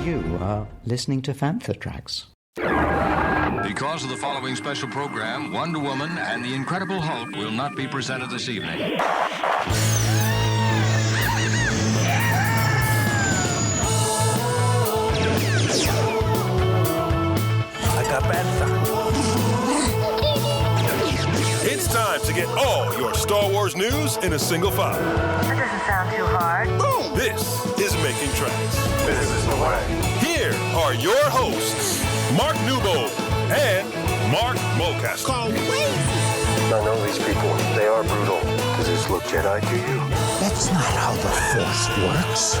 You are listening to Fantha tracks. Because of the following special program, Wonder Woman and the Incredible Hulk will not be presented this evening. It's time to get all your Star Wars news in a single file. That doesn't sound too hard. This is Making Tracks. This is the way. Here are your hosts, Mark Newbold and Mark Mulcaster. I know these people. They are brutal. Does this look Jedi to you? That's not how the Force works.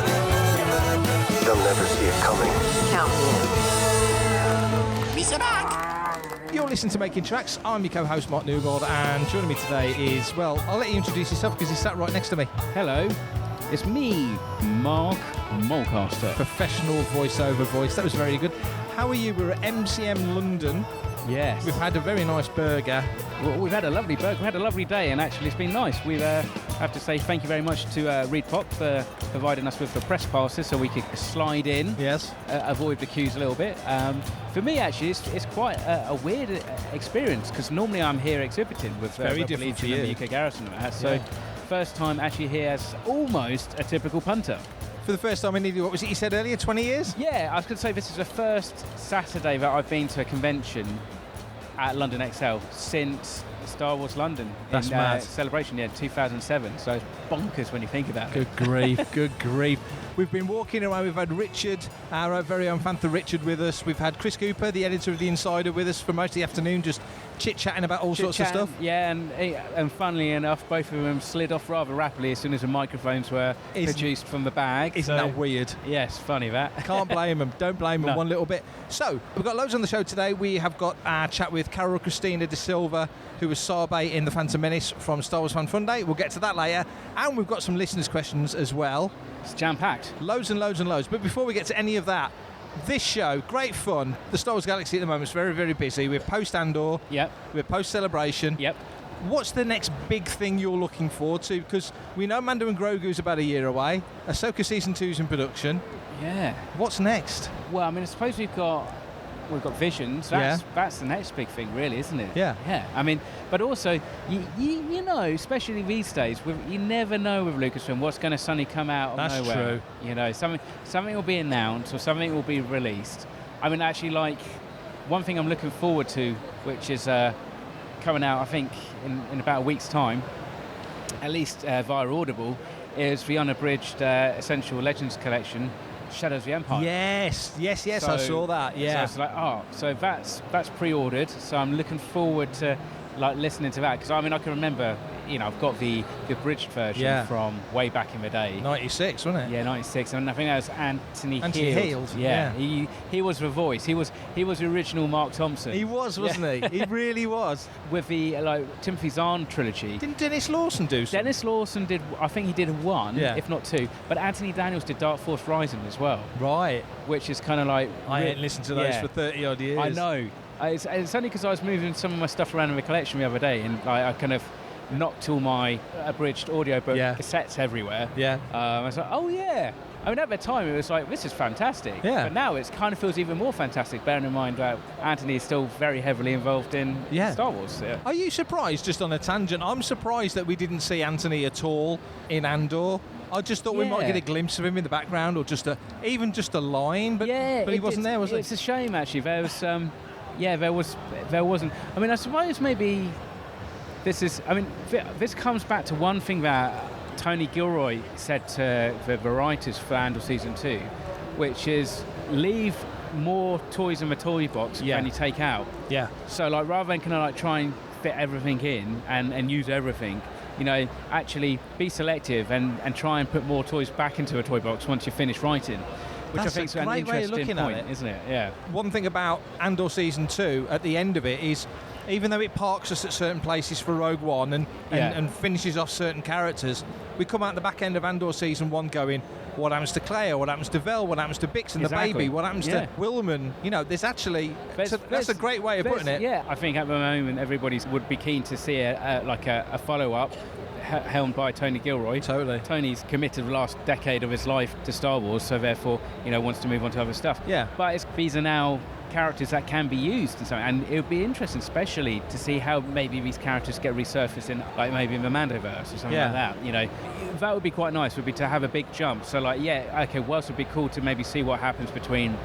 They'll never see it coming. Count me in. Mr. Mark! You're listening to Making Tracks. I'm your co-host Mark Newbold, and joining me today is, well, I'll let you introduce yourself because he's sat right next to me. Hello, it's me, Mark Mulcaster. Professional voiceover voice. That was very good. How are you? We're at MCM London. Yes. We've had a very nice burger. Well, we've had a lovely burger. We had a lovely day, and actually, it's been nice. We have to say thank you very much to Reed Pop for providing us with the press passes so we could slide in. Yes. Avoid the queues a little bit. For me, actually, it's quite a weird experience because normally I'm here exhibiting with very different for in you. the UK Garrison. So, first time actually here as almost a typical punter. For the first time in nearly, what was it you said earlier, 20 years? Yeah, I was going to say this is the first Saturday that I've been to a convention at London XL since Star Wars London. That's in, mad. Celebration, 2007. So it's bonkers when you think about it. Good grief, good grief. We've been walking around, we've had Richard, our very own Fantha Richard with us. We've had Chris Cooper, the editor of The Insider, with us for most of the afternoon, just chit-chatting about all sorts of stuff. Yeah, and funnily enough, both of them slid off rather rapidly as soon as the microphones were produced from the bag. Isn't that weird? Yes, funny that. Can't blame them. Don't blame them No. one little bit. So, we've got loads on the show today. We have got our chat with Karol Cristina da Silva, who was Rabé in the Phantom Menace from Star Wars Fan Fun Day. We'll get to that later. And we've got some listeners' questions as well. It's jam-packed. Loads and loads and loads. But before we get to any of that, this show, great fun. The Star Wars Galaxy at the moment is very, very busy. We're post-Andor. Yep. We're post-Celebration. Yep. What's the next big thing you're looking forward to? Because we know Mando and Grogu's about a year away. Ahsoka Season 2's in production. Yeah. What's next? Well, I mean, I suppose we've got Visions. That's the next big thing, really, isn't it? Yeah. Yeah. I mean, but also, you know, especially these days, you never know with Lucasfilm what's going to suddenly come out of That's nowhere. true. You know, something will be announced or something will be released. I mean, actually, like, one thing I'm looking forward to, which is coming out, I think, in about a week's time, at least via Audible, is the unabridged Essential Legends Collection, Shadows of the Empire. Yes, I saw that. Yeah. So it's like, so that's pre-ordered. So I'm looking forward to like listening to that because I mean I can remember, you know, I've got the abridged version from way back in the day. 96, wasn't it? Yeah, 96, and I think that was Anthony Heald. Yeah. He was the voice. He was the original Mark Thompson. He was, wasn't he? He really was. With the Timothy Zahn trilogy. Didn't Dennis Lawson do something? Dennis Lawson did. I think he did one, Yeah. if not two. But Anthony Daniels did Dark Force Rising as well. Right. Which is kind of like I ain't listened to those for 30 odd years. I know. It's only because I was moving some of my stuff around in the collection the other day, and I kind of knocked all my abridged audiobook cassettes everywhere. Yeah. I was like, oh yeah. I mean, at the time it was like, this is fantastic. Yeah. But now it kind of feels even more fantastic, bearing in mind that Anthony is still very heavily involved in Star Wars. Yeah. Are you surprised, just on a tangent, I'm surprised that we didn't see Anthony at all in Andor. I just thought we might get a glimpse of him in the background, or even just a line, but he wasn't there, was he? It's a shame, actually. There was, there wasn't. I mean, I suppose maybe this comes back to one thing that Tony Gilroy said to the writers for Andor Season 2, which is leave more toys in the toy box than you take out. Yeah. So, like, rather than kind of like try and fit everything in and use everything, you know, actually be selective and try and put more toys back into a toy box once you finish writing. Which That's I think is a an great way of interesting looking point, at it. isn't it? Yeah. One thing about Andor Season 2, at the end of it, is even though it parks us at certain places for Rogue One and finishes off certain characters, we come out the back end of Andor Season 1 going, what happens to Clea, what happens to Vel, what happens to Bix and the baby, what happens to Wilman? You know, there's actually... That's a great way of putting it. Yeah, I think at the moment everybody would be keen to see a follow-up. helmed by Tony Gilroy. Totally. Tony's committed the last decade of his life to Star Wars, so therefore, wants to move on to other stuff. Yeah. But these are now characters that can be used in something, and it would be interesting, especially to see how maybe these characters get resurfaced in, like maybe in the Mandoverse or something like that. That would be quite nice. Would be to have a big jump. So whilst it would be cool to maybe see what happens between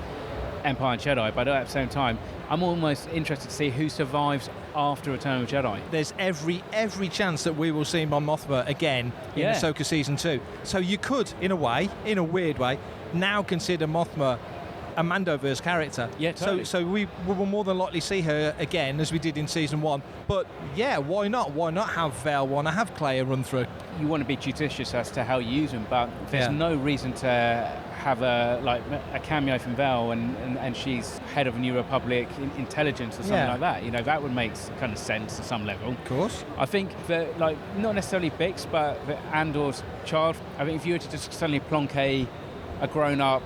Empire and Jedi, but at the same time, I'm almost interested to see who survives after Return of the Jedi. There's every chance that we will see Mon Mothma again in Ahsoka Season 2. So you could, in a weird way, now consider Mothma a Mandoverse character. Yeah, totally. So we will more than likely see her again as we did in Season 1. But yeah, why not? Why not have Vel? Why not have Cleia run through? You want to be judicious as to how you use them, but there's no reason to have a cameo from Vel and she's head of New Republic intelligence or something like that. That would make kind of sense at some level. Of course. I think that, not necessarily Bix, but Andor's child. I think if you were to just suddenly plonk a grown-up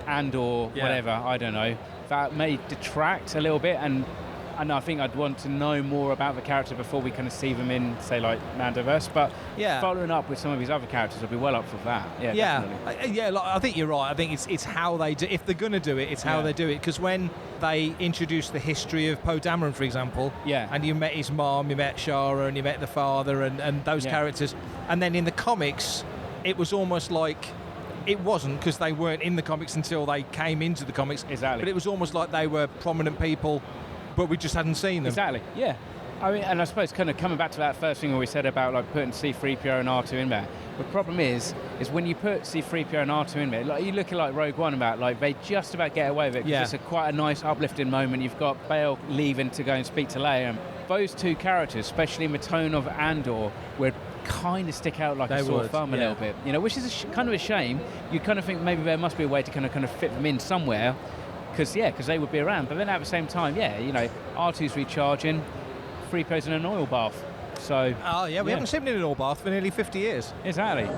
Andor, whatever, I don't know, that may detract a little bit, and I think I'd want to know more about the character before we kind of see them in, say, like Mandoverse. But following up with some of his other characters, I'll be well up for that. Definitely. I think you're right. I think it's how they do. If they're going to do it, it's how they do it. Because when they introduced the history of Poe Dameron, for example, and you met his mom, you met Shara, and you met the father, and those characters, and then in the comics, it was almost like. It wasn't, because they weren't in the comics until they came into the comics. Exactly. But it was almost like they were prominent people, but we just hadn't seen them. Exactly, yeah. I mean, and I suppose kind of coming back to that first thing we said about putting C-3PO and R2 in there. The problem is when you put C-3PO and R2 in there, you look at Rogue One they just about get away with it. It's quite a nice uplifting moment. You've got Bail leaving to go and speak to Leia. And those two characters, especially in the tone of Andor, were kind of stick out like a sore thumb a little bit, which is kind of a shame. You kind of think maybe there must be a way to kind of fit them in somewhere, because they would be around. But then at the same time, R2's recharging, 3PO's in an oil bath. So we haven't seen him in an oil bath for nearly 50 years. Exactly.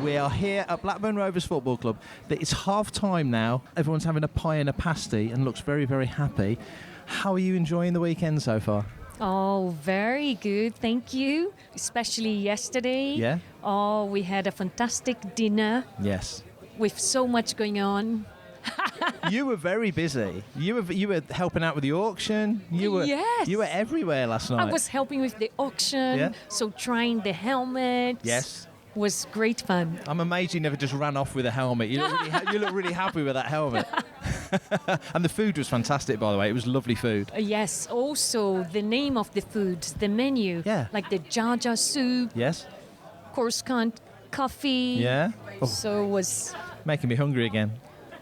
We are here at Blackburn Rovers Football Club. It's half time now. Everyone's having a pie and a pasty and looks very, very happy. How are you enjoying the weekend so far? Oh, very good, thank you. Especially yesterday. Yeah. Oh, we had a fantastic dinner. Yes. With so much going on. You were very busy. You were helping out with the auction. You were everywhere last night. I was helping with the auction. So trying the helmet. Yes. Was great fun. I'm amazed you never just ran off with a helmet. You look really happy with that helmet. And the food was fantastic, by the way. It was lovely food. Yes. Also, the name of the food, the menu. Yeah. Like the Jar Jar soup. Yes. Coruscant coffee. Yeah. Oh. So it was... Making me hungry again.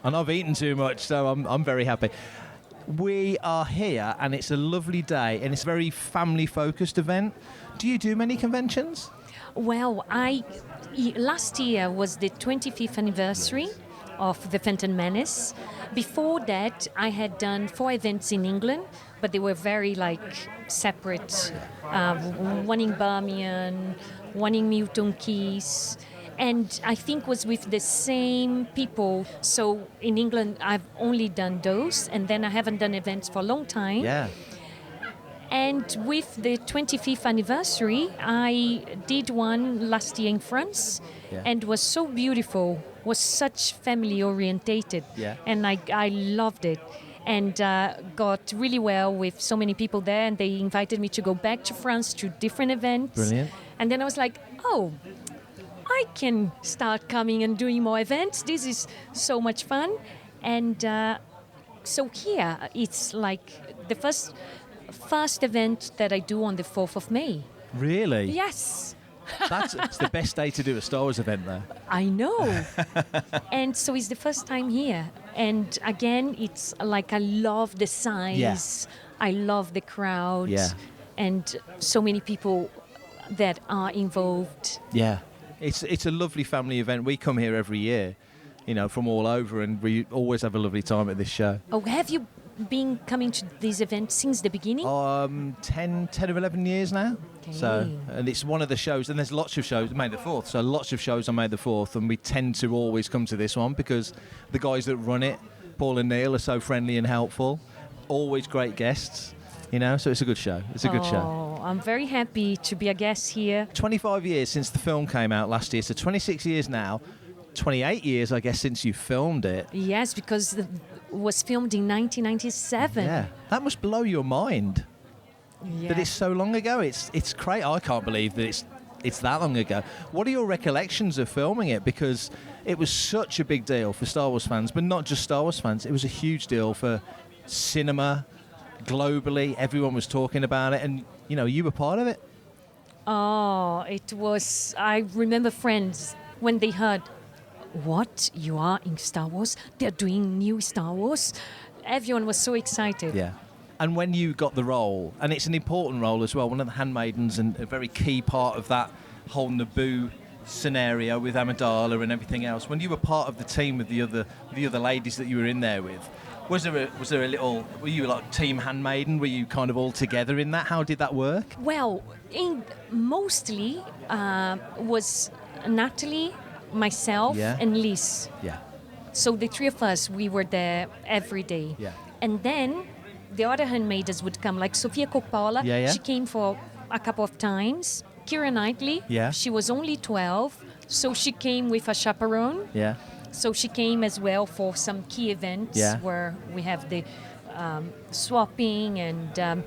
And I've eaten too much, so I'm very happy. We are here, and it's a lovely day, and it's a very family-focused event. Do you do many conventions? Well, last year was the 25th anniversary of the Phantom Menace. Before that, I had done 4 events in England, but they were very separate. One in Birmingham, one in Milton Keynes, and I think was with the same people. So in England, I've only done those, and then I haven't done events for a long time. Yeah. And with the 25th anniversary, I did one last year in France, and was so beautiful, was such family orientated, and I loved it, and got really well with so many people there, and they invited me to go back to France to different events. Brilliant. And then I was like, oh, I can start coming and doing more events. This is so much fun. And so here, it's like the first event that I do on the 4th of May. Really? Yes. It's the best day to do a Star Wars event there. I know. And so it's the first time here. And again, it's like I love the size. Yeah. I love the crowd. Yeah. And so many people that are involved. Yeah. It's a lovely family event. We come here every year, from all over, and we always have a lovely time at this show. Oh, have you been coming to these events since the beginning? 10 or 11 years now. Okay. So, and it's one of the shows, and there's lots of shows, May the 4th, so lots of shows on May the 4th, and we tend to always come to this one because the guys that run it, Paul and Neil, are so friendly and helpful, always great guests. You know, so it's a good show. It's a good show. Oh, I'm very happy to be a guest here. 25 years since the film came out last year, so 26 years now. 28 years, I guess, since you filmed it. Yes, because it was filmed in 1997. Yeah, that must blow your mind. Yeah. That it's so long ago. It's crazy. I can't believe that it's that long ago. What are your recollections of filming it? Because it was such a big deal for Star Wars fans, but not just Star Wars fans. It was a huge deal for cinema globally. Everyone was talking about it, and you were part of it. Oh, it was. I remember friends when they heard, "What, you are in Star Wars? They're doing new Star Wars." Everyone was so excited. Yeah. And when you got the role, and it's an important role as well, one of the handmaidens and a very key part of that whole Naboo scenario with Amidala and everything else. When you were part of the team with the other ladies that you were in there with, was there a little? Were you like team handmaiden? Were you kind of all together in that? How did that work? Well, mostly was Natalie, myself, Yeah. and Liz. Yeah. So the three of us, we were there every day. Yeah. And then the other handmaidens would come, like Sofia Coppola. Yeah, yeah. She came for a couple of times. Keira Knightley. Yeah. She was only 12, so she came with a chaperone. Yeah. So she came as well for some key events Yeah. where we have the swapping and.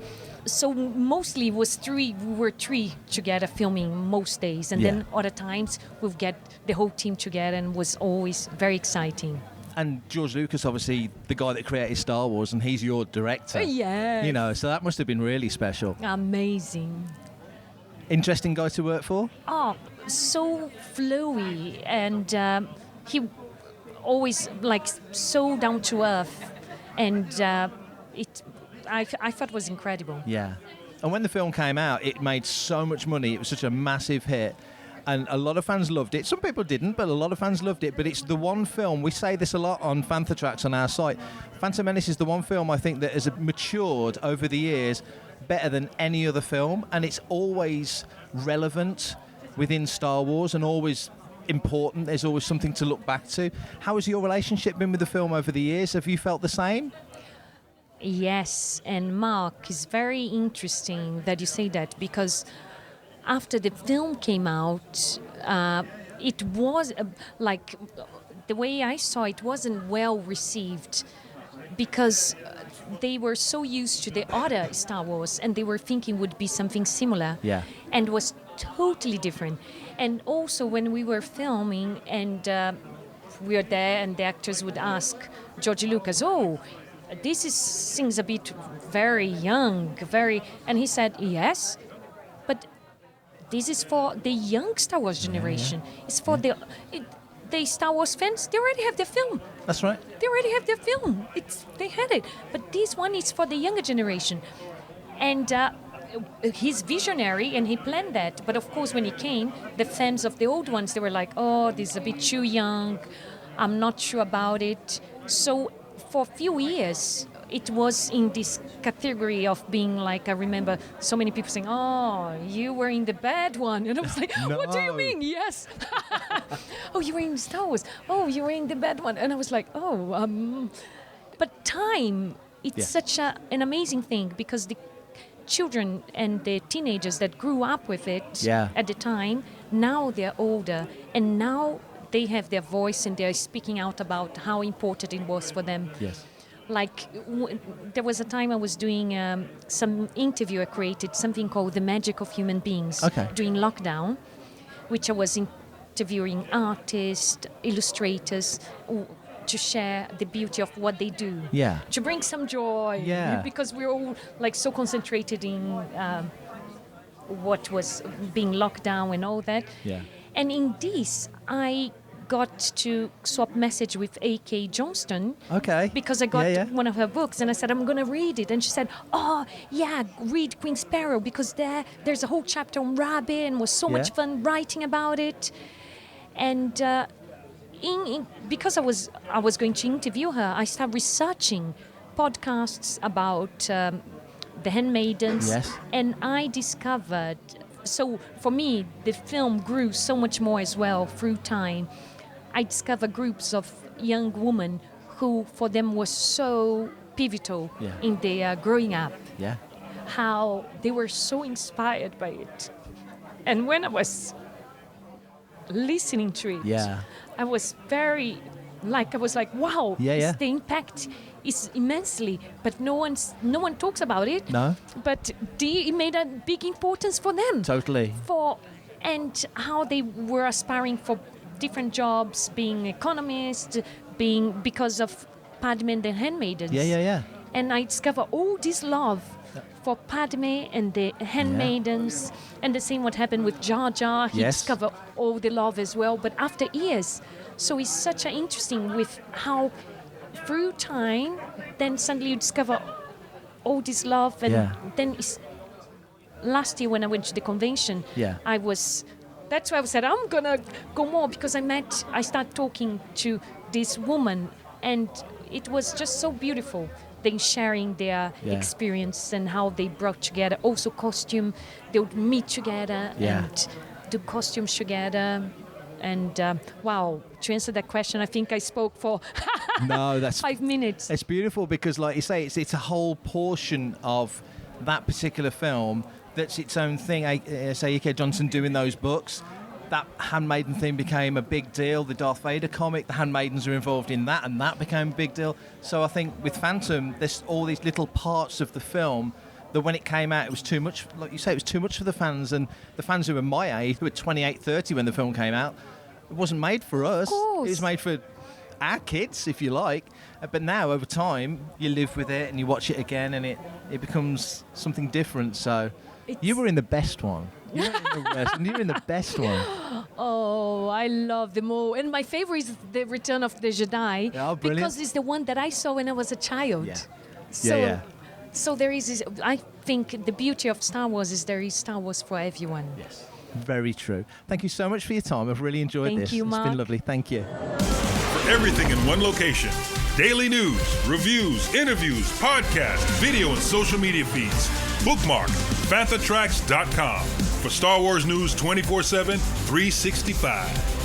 So mostly it was we were three together filming most days, and Yeah. then other times we'll get the whole team together, and it was always very exciting. And George Lucas, obviously, the guy that created Star Wars, and he's your director. Yeah. So that must have been really special. Amazing. Interesting guy to work for? Oh, so flowy, and he always like so down to earth, and I thought it was incredible. Yeah. And when the film came out, it made so much money. It was such a massive hit. And a lot of fans loved it. Some people didn't, but a lot of fans loved it. But it's the one film, we say this a lot on Fantha Tracks on our site, Phantom Menace is the one film I think that has matured over the years better than any other film. And it's always relevant within Star Wars and always important. There's always something to look back to. How has your relationship been with the film over the years? Have you felt the same? Yes, and Mark, it's very interesting that you say that, because after the film came out, it was like the way I saw it wasn't well received, because they were so used to the other Star Wars and they were thinking would be something similar. Yeah. And was totally different. And also when we were filming and we were there and the actors would ask George Lucas, "Oh, this seems a bit very young, and he said, "Yes, but this is for the young Star Wars generation. Yeah. It's for the Star Wars fans. They already have their film. That's right. They already have their film. They had it. But this one is for the younger generation." And he's visionary, and he planned that. But of course, when he came, the fans of the old ones, they were like, "Oh, this is a bit too young. I'm not sure about it." So for a few years, it was in this category of being like, I remember so many people saying, "Oh, you were in the bad one." And I was like, No. "What do you mean?" Yes. "Oh, you were in Star Wars. Oh, you were in the bad one." And I was like, But time, it's such an amazing thing, because the children and the teenagers that grew up with it at the time, now they're older, and now they have their voice and they're speaking out about how important it was for them. Yes. Like, there was a time I was doing some interview. I created something called The Magic of Human Beings during lockdown, which I was interviewing artists, illustrators, to share the beauty of what they do. Yeah. To bring some joy. Yeah. Because we're all like so concentrated in what was being locked down and all that. Yeah. And in this, I got to swap message with A.K. Johnston. Okay. Because I got one of her books, and I said, "I'm going to read it." And she said, "Oh, yeah, read Queen Sparrow, because there's a whole chapter on Rabé, and it was so much fun writing about it." And because I was going to interview her, I started researching podcasts about the handmaidens. Yes. And I discovered, so for me, the film grew so much more as well through time. I discovered groups of young women who, for them, was so pivotal in their growing up. Yeah. how they were so inspired by it. And when I was listening to it, I was wow, the impact is immensely, but no one talks about it. No. But it made a big importance for them. Totally. And how they were aspiring for different jobs, being economists, because of Padme and the Handmaidens. Yeah. And I discovered all this love for Padme and the Handmaidens, and the same what happened with Jar Jar. He discovered all the love as well, but after years. So it's such an interesting with how through time, then suddenly you discover all this love, and then last year when I went to the convention, that's why I said I'm gonna go more, because I started talking to this woman, and it was just so beautiful. They sharing their experience and how they brought together. Also costume, they would meet together and do costumes together. And to answer that question, I think I spoke for that's 5 minutes. It's beautiful because, like you say, it's a whole portion of that particular film that's its own thing. Say E.K. Johnson doing those books. That Handmaiden thing became a big deal. The Darth Vader comic, the Handmaidens are involved in that, and that became a big deal. So I think with Phantom, there's all these little parts of the film that when it came out, it was too much. Like you say, it was too much for the fans, and the fans who were my age, who were 28, 30 when the film came out, it wasn't made for us. Of course. It was made for our kids, if you like. But now, over time, you live with it and you watch it again, and it becomes something different. So you were in the best one. You were in the best one. Oh, I love them all. And my favorite is The Return of the Jedi. Oh, brilliant. Because it's the one that I saw when I was a child. Yeah. So there is this, I think the beauty of Star Wars is there is Star Wars for everyone. Yes. Very true. Thank you so much for your time. I've really enjoyed this. Thank you, Mark. It's been lovely. Thank you. For everything in one location, daily news, reviews, interviews, podcasts, video, and social media feeds, bookmark FanthaTracks.com for Star Wars news 24/7, 365.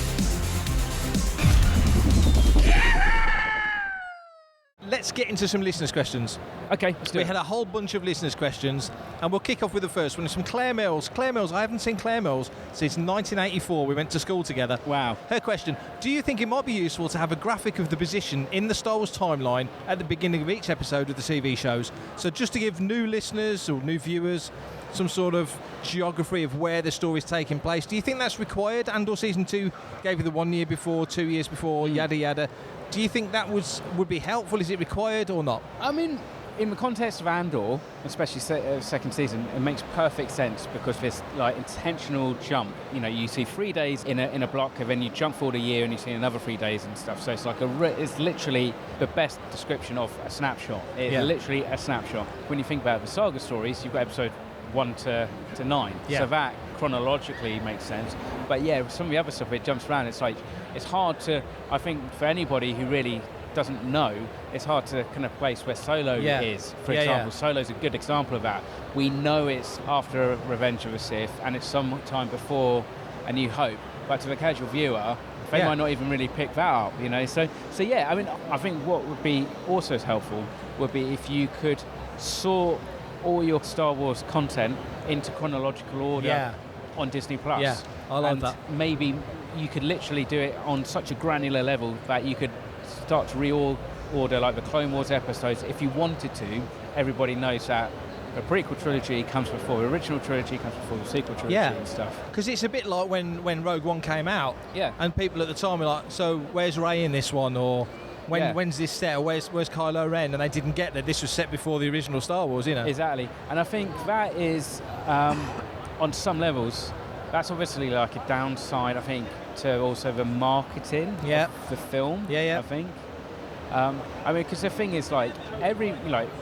Let's get into some listeners' questions. Okay, let's do We it. had a whole bunch of listeners' questions, and we'll kick off with the first one. It's from Claire Mills. Claire Mills, I haven't seen Claire Mills since 1984. We went to school together. Wow. Her question, do you think it might be useful to have a graphic of the position in the Star Wars timeline at the beginning of each episode of the TV shows? So just to give new listeners or new viewers some sort of geography of where the story's taking place. Do you think that's required? Andor Season 2 gave you the 1 year before, 2 years before, yada yada. Do you think that would be helpful? Is it required or not? I mean, in the context of Andor, especially second season, it makes perfect sense because this like intentional jump. You know, you see 3 days in a block, and then you jump forward a year, and you see another 3 days and stuff. So it's like it's literally the best description of a snapshot. It's literally a snapshot. When you think about the saga stories, you've got episode 1 to 9. Yeah. So that chronologically makes sense. But yeah, some of the other stuff, it jumps around. It's like it's hard to. I think for anybody who really doesn't know, it's hard to kind of place where Solo is. For example, Solo's a good example of that. We know it's after Revenge of the Sith, and it's some time before A New Hope. But to the casual viewer, they might not even really pick that up, you know. So yeah, I mean, I think what would be also helpful would be if you could sort all your Star Wars content into chronological order on Disney Plus. Yeah, I love that. Maybe you could literally do it on such a granular level that you could start to reorder like the Clone Wars episodes if you wanted to. Everybody knows that the prequel trilogy comes before the original trilogy, comes before the sequel trilogy and stuff. Because it's a bit like when Rogue One came out, and people at the time were like, so where's Rey in this one, or when's this set, or where's Kylo Ren, and they didn't get that this was set before the original Star Wars, you know. Exactly, and I think that is on some levels that's obviously like a downside, I think, to also the marketing of the film. I think. I mean, because the thing is, like,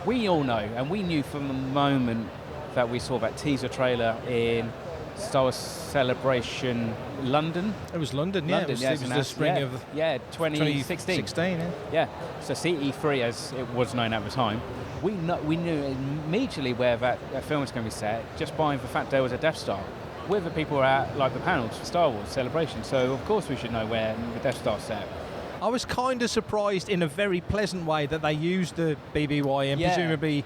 we all know, and we knew from the moment that we saw that teaser trailer in Star Wars Celebration London. It was London, yeah. It was the spring of 2016. Yeah. So CE3, as it was known at the time, we knew immediately where that film was going to be set, just by the fact there was a Death Star. With the people at like the panels for Star Wars Celebration, so of course we should know where the Death Star set. I was kind of surprised in a very pleasant way that they used the BBY and presumably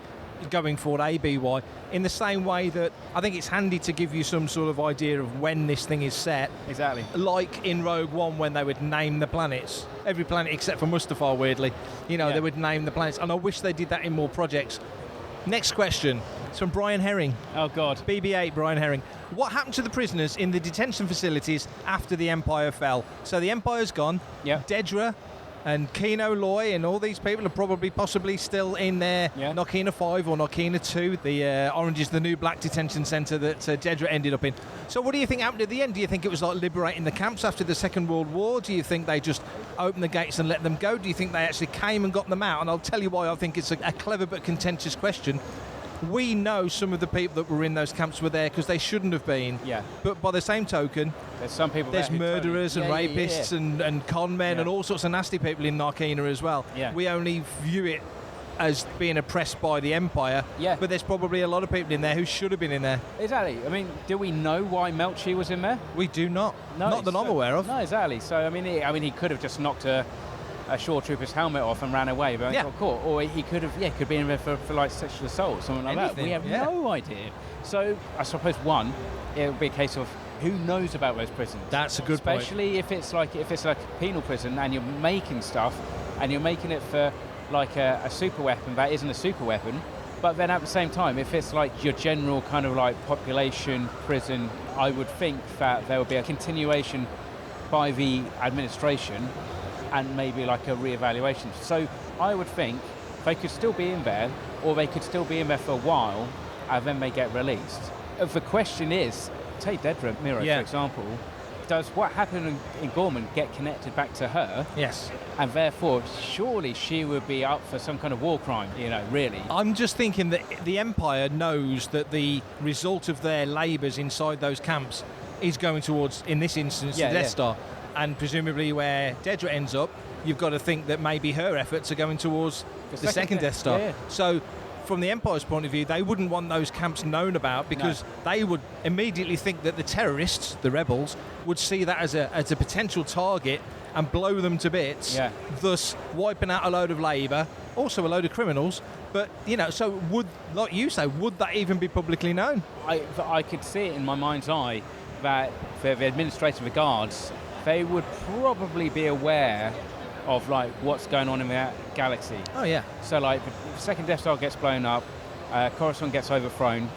going forward, ABY, in the same way that I think it's handy to give you some sort of idea of when this thing is set. Exactly. Like in Rogue One, when they would name the planets. Every planet except for Mustafar, weirdly. They would name the planets. And I wish they did that in more projects. Next question. It's from Brian Herring. Oh, God. BB-8, Brian Herring. What happened to the prisoners in the detention facilities after the Empire fell? So the Empire's gone. Yeah. Dedra and Kino Loy and all these people are probably possibly still in there. Yeah. Narkina 5 or Narkina 2, the Orange is the New Black detention centre that Dedra ended up in. So what do you think happened at the end? Do you think it was like liberating the camps after the Second World War? Do you think they just opened the gates and let them go? Do you think they actually came and got them out? And I'll tell you why I think it's a clever but contentious question. We know some of the people that were in those camps were there because they shouldn't have been. Yeah. But by the same token, there's some people. There's murderers and rapists and con men and all sorts of nasty people in Narkina as well. Yeah. We only view it as being oppressed by the Empire. Yeah. But there's probably a lot of people in there who should have been in there. Exactly. I mean, do we know why Melchi was in there? We do not. No, not that I'm aware of. No, exactly. So I mean, he could have just knocked a shore trooper's helmet off and ran away, but got caught. Or he could have, could be in there for like sexual assault, something like that. We have no idea. So I suppose it would be a case of who knows about those prisons. That's a good point. Especially if it's like a penal prison and you're making stuff and you're making it for like a super weapon that isn't a super weapon. But then at the same time, if it's like your general kind of like population prison, I would think that there would be a continuation by the administration and maybe like a re-evaluation. So I would think they could still be in there, or they could still be in there for a while, and then they get released. If the question is, take Dedra Miro, for example, does what happened in Gorman get connected back to her? Yes. And therefore, surely she would be up for some kind of war crime, really. I'm just thinking that the Empire knows that the result of their labours inside those camps is going towards, in this instance, the Death Star. And presumably where Dedra ends up, you've got to think that maybe her efforts are going towards the second Death Star. Yeah. So from the Empire's point of view, they wouldn't want those camps known about because they would immediately think that the terrorists, the rebels, would see that as a potential target and blow them to bits, thus wiping out a load of labour, also a load of criminals. But, so would, like you say, would that even be publicly known? I could see it in my mind's eye that for the administrative guards, they would probably be aware of like what's going on in that galaxy. Oh yeah. So like the second Death Star gets blown up, Coruscant gets overthrown,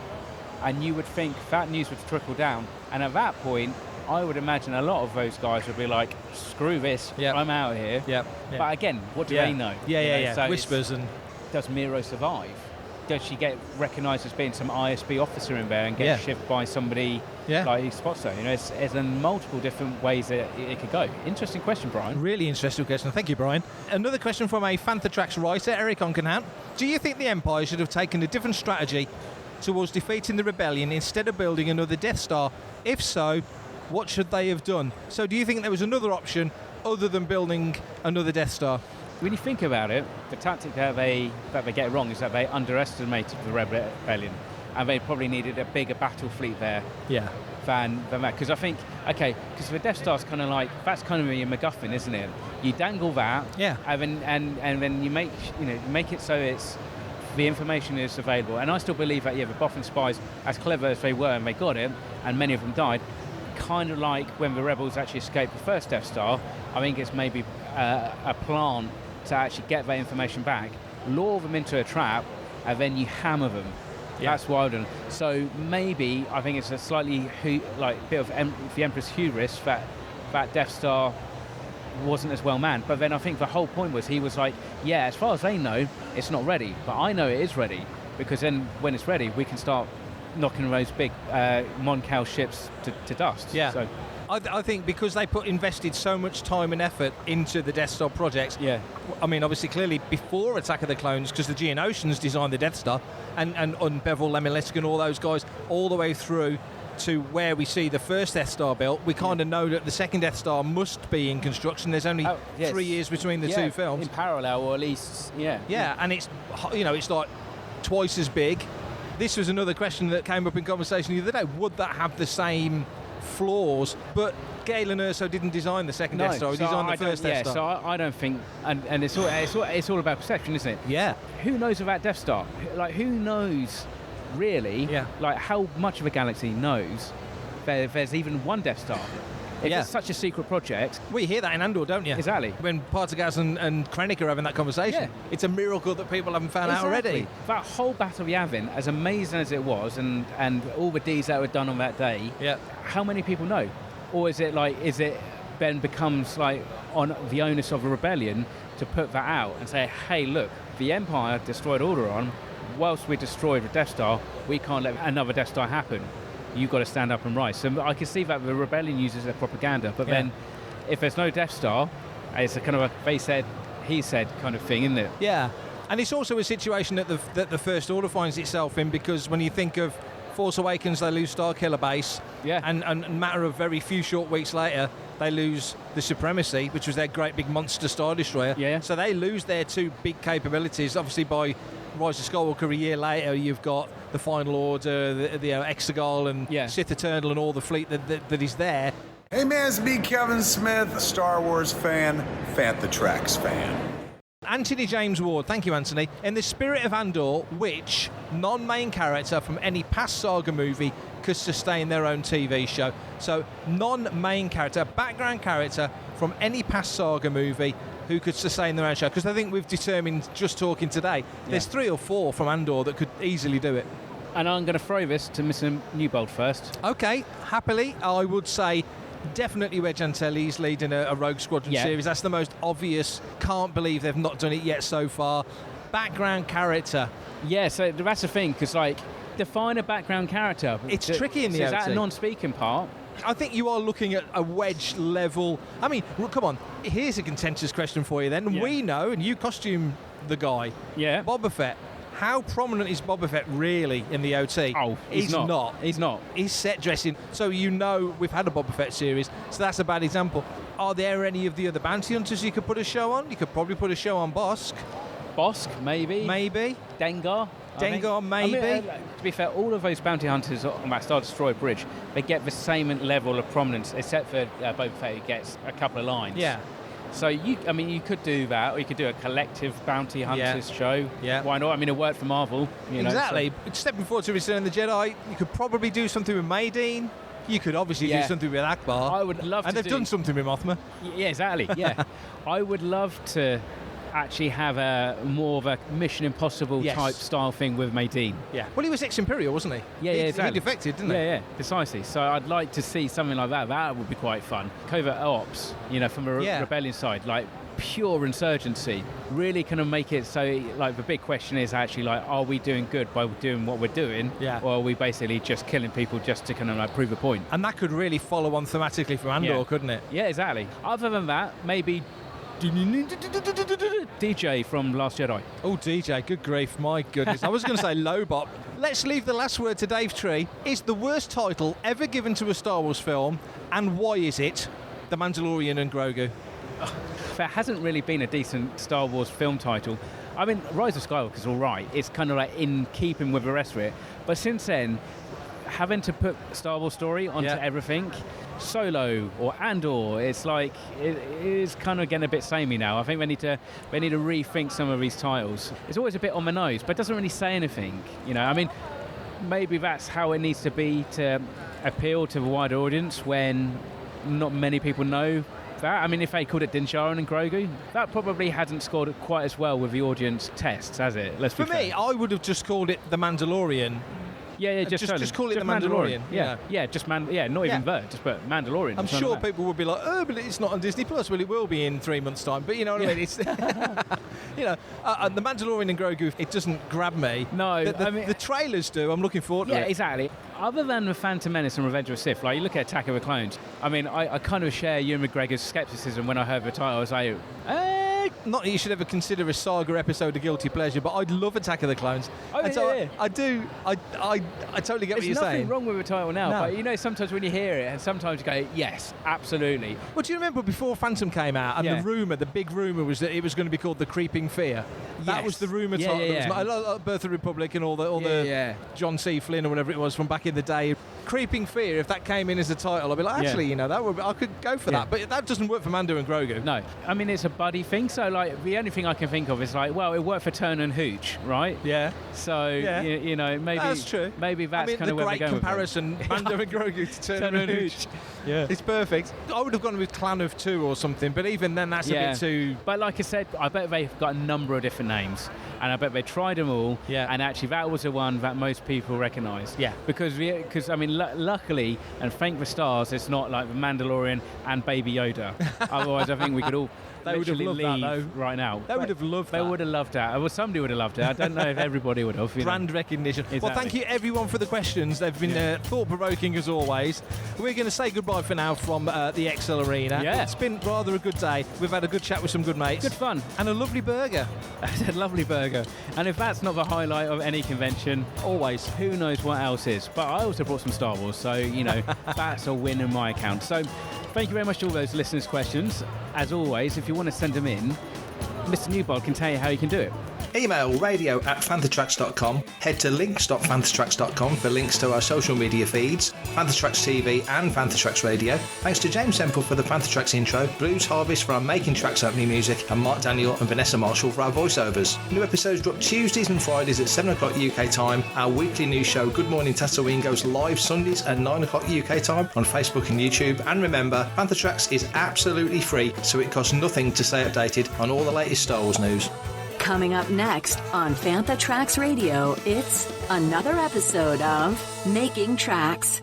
and you would think that news would trickle down. And at that point, I would imagine a lot of those guys would be like, "Screw this, I'm out of here." Yep. But again, what do they know? Yeah. So whispers and. Does Miro survive? Does she get recognised as being some ISB officer in there and get shipped by somebody like he spots her? It's in multiple different ways that it could go. Interesting question, Brian. Really interesting question. Thank you, Brian. Another question from a Fantha Tracks writer, Eric Onkenhout. Do you think the Empire should have taken a different strategy towards defeating the rebellion instead of building another Death Star? If so, what should they have done? So do you think there was another option other than building another Death Star? When you think about it, the tactic that they get wrong is that they underestimated the rebellion, and they probably needed a bigger battle fleet there. Than that, because I think because the Death Star's kind of like that's kind of your MacGuffin, isn't it? You dangle that, and then you make it so it's the information is available. And I still believe that the Bothan spies, as clever as they were, and they got it, and many of them died. Kind of like when the rebels actually escaped the first Death Star, I think it's maybe a plan to actually get that information back, lure them into a trap, and then you hammer them. That's what I've done. So maybe I think it's a slightly bit of the Emperor's hubris that Death Star wasn't as well manned. But then I think the whole point was he was like, as far as they know, it's not ready, but I know it is ready, because then when it's ready, we can start knocking those big Mon Cal ships to dust. So I think because they invested so much time and effort into the Death Star projects. I mean, obviously, clearly before Attack of the Clones, because the Geonosians designed the Death Star, and Bevel Lemelisk and all those guys, all the way through to where we see the first Death Star built. We kind of know that the second Death Star must be in construction. There's only 3 years between the two films. In parallel, or at least, and it's it's like twice as big. This was another question that came up in conversation the other day. Would that have the same flaws, but Galen Erso didn't design the second Death Star. He designed the first Death Star. So I don't think, and it's all about perception, isn't it? Yeah. Who knows about Death Star? Like, who knows really? Yeah. Like, how much of a galaxy knows there's even one Death Star? If it's such a secret project. We hear that in Andor, don't you? Exactly. When Partagaz and Krennic are having that conversation. Yeah. It's a miracle that people haven't found out already. That whole Battle of Yavin, as amazing as it was, and all the deeds that were done on that day, how many people know? Or is it then becomes like on the onus of a rebellion to put that out and say, hey, look, the Empire destroyed Alderaan. Whilst we destroyed the Death Star, we can't let another Death Star happen. You've got to stand up and rise. So I can see that the rebellion uses their propaganda, but then if there's no Death Star, it's a kind of a they said, he said kind of thing, isn't it? Yeah, and it's also a situation that the First Order finds itself in, because when you think of Force Awakens, they lose Starkiller Base, and a matter of very few short weeks later, they lose the Supremacy, which was their great big monster Star Destroyer. Yeah. So they lose their two big capabilities. Obviously, by Rise of Skywalker a year later, you've got the Final Order, the Exegol and Sith Eternal and all the fleet that is there. Hey man, it's me, Kevin Smith, a Star Wars fan, Fantha Tracks fan. Anthony James Ward, thank you, Anthony. In the spirit of Andor, which non-main character from any past saga movie could sustain their own TV show? So, non-main character, background character from any past saga movie who could sustain their own show? Because I think we've determined, just talking today, there's 3 or 4 from Andor that could easily do it. And I'm going to throw this to Mr. Newbold first. Okay, happily, I would say definitely Wedge Antilles leading a Rogue Squadron series. That's the most obvious. Can't believe they've not done it yet so far. Background character. Yeah, so that's the thing, because, like, define a background character. It's tricky in the Is that OT. a non-speaking part? I think you are looking at a Wedge level. I mean, come on. Here's a contentious question for you then. We know, and you costume the guy. Yeah. Boba Fett. How prominent is Boba Fett really in the OT? Oh, he's not. He's not. He's set dressing. So you know we've had a Boba Fett series, so that's a bad example. Are there any of the other bounty hunters you could put a show on? You could probably put a show on Bosk. Bosk, maybe. Maybe. Dengar. Dengar, maybe. I mean, to be fair, all of those bounty hunters on that Star Destroyer bridge, they get the same level of prominence, except for Boba Fett, who gets a couple of lines. Yeah. So you could do that, or you could do a collective bounty hunters show. Yeah. Why not? I mean, it worked for Marvel. Exactly. Stepping forward to Return of the Jedi, you could probably do something with Maydeen. You could obviously do something with Akbar. I would love to. And they've done something with Mothma. Yeah, exactly. Yeah. I would love to actually have a more of a Mission Impossible type style thing with Maydeen. Yeah. Well, he was ex-Imperial, wasn't he? Yeah, exactly. He defected, didn't he? Yeah, precisely. So I'd like to see something like that. That would be quite fun. Covert ops, from a rebellion side, like pure insurgency, really kind of make it so, like, the big question is actually, like, are we doing good by doing what we're doing? Yeah. Or are we basically just killing people just to kind of, like, prove a point? And that could really follow on thematically from Andor, couldn't it? Yeah, exactly. Other than that, maybe DJ from Last Jedi. Oh, DJ, good grief, my goodness. I was going to say Lobot. Let's leave the last word to Dave Tree. Is the worst title ever given to a Star Wars film, and why is it The Mandalorian and Grogu? There hasn't really been a decent Star Wars film title. I mean, Rise of Skywalker's all right. It's kind of like in keeping with the rest of it. But since then, having to put Star Wars story onto everything, Solo or Andor, it's like it is kind of getting a bit samey now. I think they need to rethink some of these titles. It's always a bit on the nose, but it doesn't really say anything. I mean, maybe that's how it needs to be to appeal to the wider audience when not many people know that. I mean, if they called it Din Djarin and Grogu, that probably hasn't scored quite as well with the audience tests, has it? For me, I would have just called it The Mandalorian. Yeah, just call it The Mandalorian. Not even that, just but Mandalorian. I'm sure people would be like, oh, but it's not on Disney Plus. Well, it will be in 3 months' time. But you know what I mean? It's, The Mandalorian and Grogu, it doesn't grab me. No, I mean, the trailers do. I'm looking forward to it. Yeah, exactly. Other than the Phantom Menace and Revenge of the Sith, like you look at Attack of the Clones, I mean, I kind of share Ewan McGregor's skepticism when I heard the title. I was like, not that you should ever consider a saga episode a guilty pleasure, but I'd love Attack of the Clones. Oh, and so yeah. I do. I totally get what you're saying. There's nothing wrong with the title now, No. but you know, sometimes when you hear it, and sometimes you go, yes, absolutely. Well, do you remember before Phantom came out, and the big rumour was that it was going to be called The Creeping Fear? That Yes. was the rumour Yeah, title. yeah, It was yeah. like Birth of the Republic and all the John C. Flynn or whatever it was from back in the day. Creeping Fear, if that came in as a title, I'd be like, actually, I could go for that. But that doesn't work for Mando and Grogu. No. I mean, it's a buddy thing, so, like, the only thing I can think of is, like, well, it worked for Turn and Hooch, right? Yeah. So, you know, maybe... That's true. Maybe that's kind of where we're going with it. the great comparison, Mando and Grogu to Turn and Hooch. Yeah. It's perfect. I would have gone with Clan of Two or something, but even then, that's a bit too... But like I said, I bet they've got a number of different names, and I bet they tried them all, and actually that was the one that most people recognised. Yeah. Because I mean, luckily, and thank the stars, it's not like the Mandalorian and Baby Yoda. Otherwise, I think we could all They would have literally loved that, leave though. right now. They would have loved that. They would have loved that. Well, somebody would have loved it. I don't know if everybody would have. Brand recognition. Exactly. Well, thank you everyone for the questions. They've been thought-provoking as always. We're going to say goodbye for now from the Excel Arena. Yeah. It's been rather a good day. We've had a good chat with some good mates. Good fun. And a lovely burger. A lovely burger. And if that's not the highlight of any convention, always, who knows what else is. But I also brought some Star Wars, so, you know, that's a win in my account. So thank you very much to all those listeners' questions. As always, if you want to send them in, Mr. Newbold can tell you how you can do it. Email radio@fanthatracks.com. Head to links.fanthatracks.com for links to our social media feeds, Fanthatracks TV and Fanthatracks Radio. Thanks to James Semple for the Fanthatracks intro, Blues Harvest for our Making Tracks opening music, and Mark Daniel and Vanessa Marshall for our voiceovers. New episodes drop Tuesdays and Fridays at 7 o'clock UK time. Our weekly news show, Good Morning Tatooine, goes live Sundays at 9 o'clock UK time on Facebook and YouTube. And remember, Fanthatracks is absolutely free, so it costs nothing to stay updated on all the latest Star Wars news. Coming up next on Fantha Tracks Radio, it's another episode of Making Tracks.